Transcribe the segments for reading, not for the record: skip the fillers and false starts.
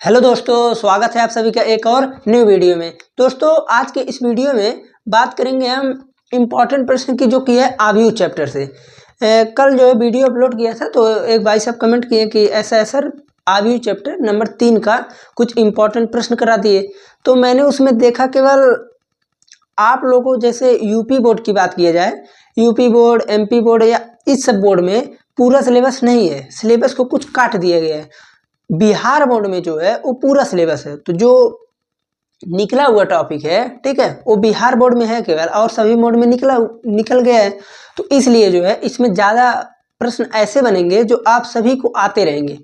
Hello दोस्तों, स्वागत है आप सभी का एक और न्यू वीडियो में। दोस्तों, आज के इस वीडियो में बात करेंगे हम इम्पॉर्टेंट प्रश्न की, जो कि है आव्यूह चैप्टर से। कल जो है वीडियो अपलोड किया था, तो एक भाई साहब कमेंट किए कि ऐसा है सर, आव्यूह चैप्टर नंबर 3 का कुछ इम्पॉर्टेंट प्रश्न करा दिए। तो मैंने उसमें देखा, केवल आप लोगों जैसे यूपी बोर्ड की बात किया जाए, यूपी बोर्ड, एमपी बोर्ड या इस सब बोर्ड में पूरा सिलेबस नहीं है, सिलेबस को कुछ काट दिया गया है। बिहार बोर्ड में जो है वो पूरा सिलेबस है, तो जो निकला हुआ टॉपिक है, ठीक है, वो बिहार बोर्ड में है केवल, और सभी बोर्ड में निकल गया है। तो इसलिए जो है इसमें ज़्यादा प्रश्न ऐसे बनेंगे जो आप सभी को आते रहेंगे।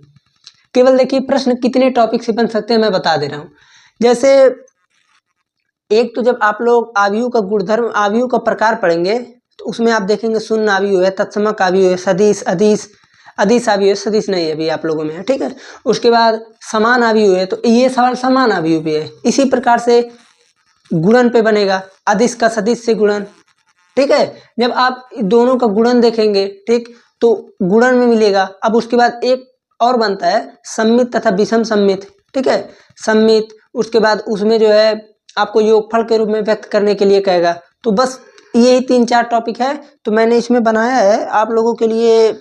केवल देखिए, प्रश्न कितने टॉपिक से बन सकते हैं मैं बता दे रहा हूँ। जैसे एक तो जब आप लोग आव्यूह का गुणधर्म, आव्यूह का प्रकार पढ़ेंगे, तो उसमें आप देखेंगे शून्य आव्यूह है, तत्समक आव्यूह है, सदिश, अदिश, अदिश आव्यूह है, सदिश नहीं है अभी आप लोगों में है, ठीक है। उसके बाद समान आव्यूह है, तो ये सवाल समान आव्यूह भी है। इसी प्रकार से गुणन पे बनेगा, अदिश का सदिश से गुणन, ठीक है। जब आप दोनों का गुणन देखेंगे, ठीक, तो गुणन में मिलेगा। अब उसके बाद एक और बनता है सम्मित तथा विषम सम्मित, ठीक है, सम्मित। उसके बाद उसमें जो है आपको योगफल के रूप में व्यक्त करने के लिए कहेगा। तो बस यही 3-4 टॉपिक है। तो मैंने इसमें बनाया है आप लोगों के लिए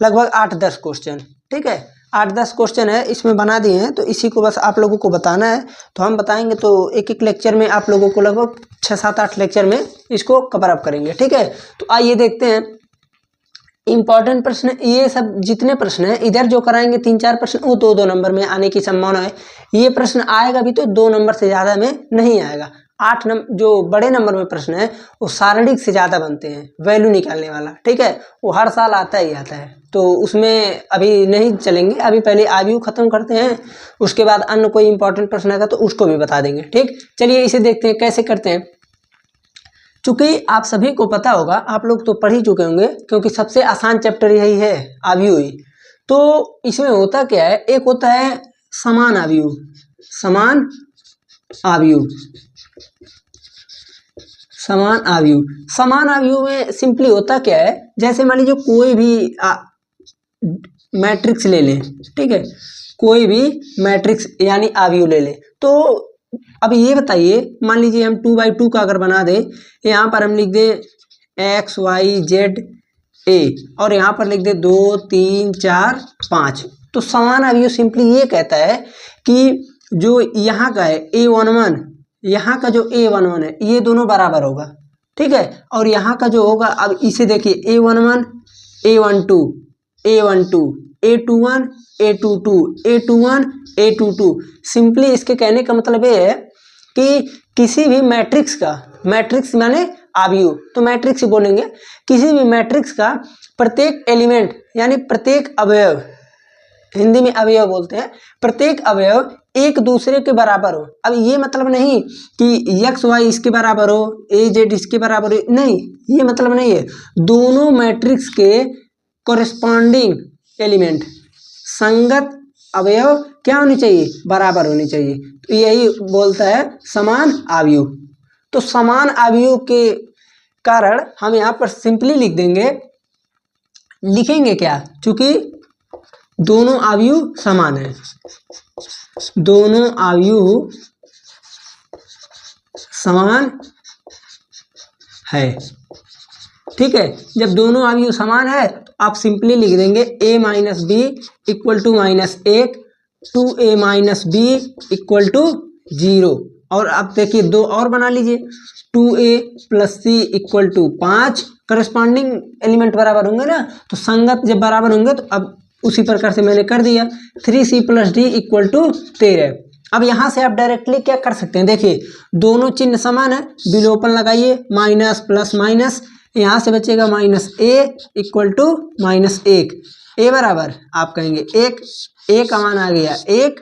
लगभग 8-10 क्वेश्चन, ठीक है, 8-10 क्वेश्चन है इसमें बना दिए हैं। तो इसी को बस आप लोगों को बताना है, तो हम बताएंगे। तो एक एक लेक्चर में आप लोगों को लगभग 6-7-8 लेक्चर में इसको कवर अप करेंगे, ठीक है। तो आइए देखते हैं इम्पॉर्टेंट प्रश्न। ये सब जितने प्रश्न हैं, इधर जो कराएंगे 3-4 प्रश्न, वो 2-2 नंबर में आने की संभावना है। ये प्रश्न आएगा भी तो 2 नंबर से ज़्यादा में नहीं आएगा। 8 नंबर जो बड़े नंबर में प्रश्न है, वो सारणिक से ज़्यादा बनते हैं, वैल्यू निकालने वाला, ठीक है, वो हर साल आता ही आता है। तो उसमें अभी नहीं चलेंगे, अभी पहले आव्यूह खत्म करते हैं, उसके बाद अन्य कोई इंपॉर्टेंट प्रश्न आएगा तो उसको भी बता देंगे, ठीक। चलिए इसे देखते हैं कैसे करते हैं। चूंकि आप सभी को पता होगा, आप लोग तो पढ़ ही चुके होंगे, क्योंकि सबसे आसान चैप्टर यही है, आव्यूह ही। तो इसमें होता क्या है, एक होता है समान आव्यूह, समान आव्यूह, समान आव्यूह। समान आव्यूह में सिंपली होता क्या है, जैसे मान लीजिए कोई भी मैट्रिक्स ले लें, ठीक है, कोई भी मैट्रिक्स यानी आव्यूह ले लें। तो अब ये बताइए, मान लीजिए हम 2/2 का अगर बना दें, यहाँ पर हम लिख दें x y z a, और यहाँ पर लिख दें 2 3 4 5। तो समान आव्यूह सिंपली ये कहता है कि जो यहाँ का है a11, यहाँ का जो a11 है, ये दोनों बराबर होगा, ठीक है। और यहाँ का जो होगा, अब इसे देखिए, a11 a12 a12 a21 a22 a21 a22। Simply इसके कहने का मतलब ये है कि किसी भी मैट्रिक्स का, मैट्रिक्स माने आव्यूह, तो मैट्रिक्स ही बोलेंगे, किसी भी मैट्रिक्स का प्रत्येक एलिमेंट यानी प्रत्येक अवयव, हिंदी में अवयव बोलते हैं, प्रत्येक अवयव एक दूसरे के बराबर हो। अब ये मतलब नहीं कि x y इसके बराबर हो, a z इसके बराबर हो, नहीं, ये मतलब नहीं है। दोनों मैट्रिक्स के कॉरेस्पॉन्डिंग एलिमेंट, संगत अवयव क्या होनी चाहिए, बराबर होनी चाहिए। तो यही बोलता है समान आव्यूह। तो समान आव्यूह के कारण हम यहाँ पर सिंपली लिख देंगे, लिखेंगे क्या, चूंकि दोनों आव्यूह समान है, दोनों आव्यूह समान है, ठीक है। जब दोनों आव्यूह समान है तो आप सिंपली लिख देंगे a minus b equal to -1, 2a minus b equal to 0। और अब देखिए 2 और बना लीजिए, 2a plus c equal to 5। Corresponding element बराबर होंगे ना, तो संगत जब बराबर होंगे तो अब उसी प्रकार से मैंने कर दिया, 3c plus d equal to 13। अब यहाँ से आप डायरेक्टली क्या कर सकते हैं, देखिए दोनों चिन्ह समान है, विलोपन लगाइए, माइनस प्लस माइनस, यहाँ से बचेगा -a इक्वल टू -1। a बराबर आप कहेंगे 1, a का मान आ गया 1।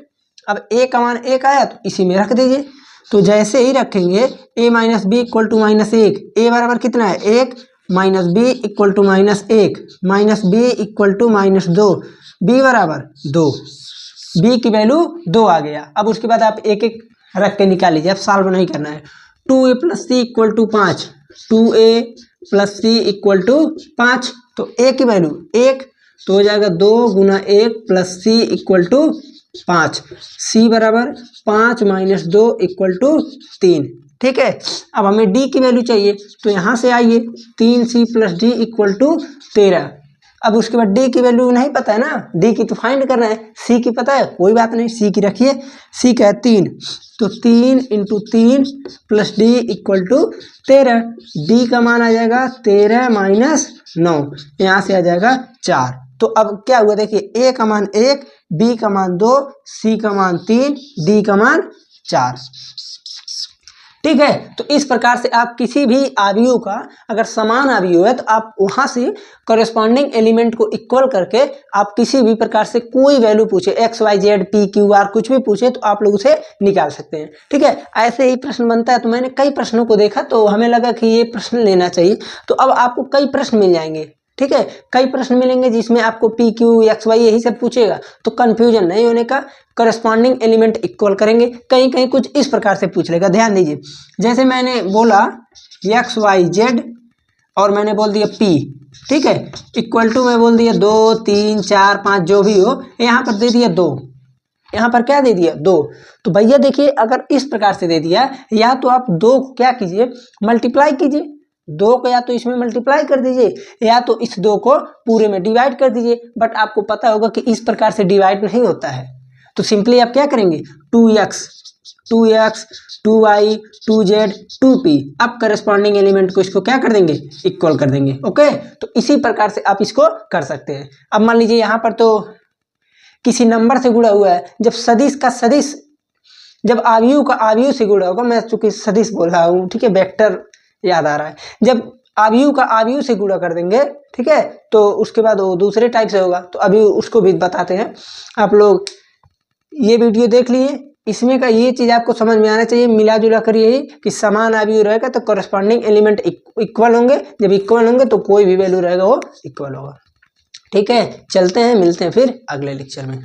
अब a का मान 1 आया तो इसी में रख दीजिए। तो जैसे ही रखेंगे a minus b equal to -1, a बराबर कितना है 1, minus b equal to -1, minus b equal to -2, b बराबर 2, b की वैल्यू 2 आ गया। अब उसके बाद आप एक एक रख के निकाल लीजिए, अब सॉल्व नहीं करना है। 2a plus c equal to 5, 2a plus c equal to 5, तो a की वैल्यू 1, तो हो जाएगा 2 गुना 1 प्लस सी इक्वल टू 5, सी बराबर 5 माइनस 2 इक्वल टू 3। ठीक है, अब हमें डी की वैल्यू चाहिए, तो यहाँ से आइए 3c plus d equal to 13। अब उसके बाद डी की वैल्यू नहीं पता है ना, डी की तो फाइंड करना है, सी की पता है, कोई बात नहीं, सी की रखिए। सी का है 3, तो 3 into 3 plus d equal to 13। D का मान आ जाएगा 13 माइनस 9, यहाँ से आ जाएगा 4। तो अब क्या हुआ देखिए, ए का मान 1, बी का मान 2, सी का मान 3, डी का मान 4। ठीक है, तो इस प्रकार से आप किसी भी अवयव का अगर समान अवयव है तो आप वहां से कॉरेस्पॉन्डिंग एलिमेंट को इक्वल करके आप किसी भी प्रकार से कोई वैल्यू पूछे, x y z p q r कुछ भी पूछे तो आप लोग उसे निकाल सकते हैं। ठीक है, ऐसे ही प्रश्न बनता है। तो मैंने कई प्रश्नों को देखा तो हमें लगा कि ये प्रश्न लेना चाहिए, तो अब आपको कई प्रश्न मिल जाएंगे। ठीक है, कई प्रश्न मिलेंगे जिसमें आपको पी क्यू एक्स वाई यही सब पूछेगा, तो कंफ्यूजन नहीं होने का, करस्पॉन्डिंग एलिमेंट इक्वल करेंगे। कहीं कहीं कुछ इस प्रकार से पूछ लेगा, ध्यान दीजिए। जैसे मैंने बोला एक्स वाई जेड और मैंने बोल दिया पी, ठीक है, इक्वल टू मैं बोल दिया 2 3 4 5 जो भी हो, यहाँ पर दे दिया 2, यहाँ पर क्या दे दिया 2। तो भैया देखिए, अगर इस प्रकार से दे दिया, या तो आप 2 को क्या कीजिए, मल्टीप्लाई कीजिए, 2 को या तो इसमें मल्टीप्लाई कर दीजिए या तो इस 2 को पूरे में डिवाइड कर दीजिए। बट आपको पता होगा कि इस प्रकार से डिवाइड नहीं होता है, तो सिंपली आप क्या करेंगे, 2x 2y 2z 2p, अब करस्पॉन्डिंग एलिमेंट को इसको क्या कर देंगे, इक्वल कर देंगे। ओके, तो इसी प्रकार से आप इसको कर सकते हैं। अब मान लीजिए यहाँ पर तो किसी नंबर से गुणा हुआ है, जब सदिश का सदिश, जब अवयव का अवयव से गुणा होगा, मैं चूंकि सदिश बोल रहा हूँ, ठीक है, वेक्टर याद आ रहा है, जब अवयव का अवयव से गुणा कर देंगे, ठीक है, तो उसके बाद वो दूसरे टाइप से होगा, तो अभी उसको भी बताते हैं। आप लोग ये वीडियो देख लिए, इसमें का ये चीज आपको समझ में आना चाहिए, मिला जुला कर यही कि समान अवयव रहेगा तो कॉरेस्पॉन्डिंग एलिमेंट इक्वल होंगे, जब इक्वल होंगे तो कोई भी वैल्यू रहेगा वो इक्वल होगा। ठीक है, चलते हैं, मिलते हैं फिर अगले लेक्चर में।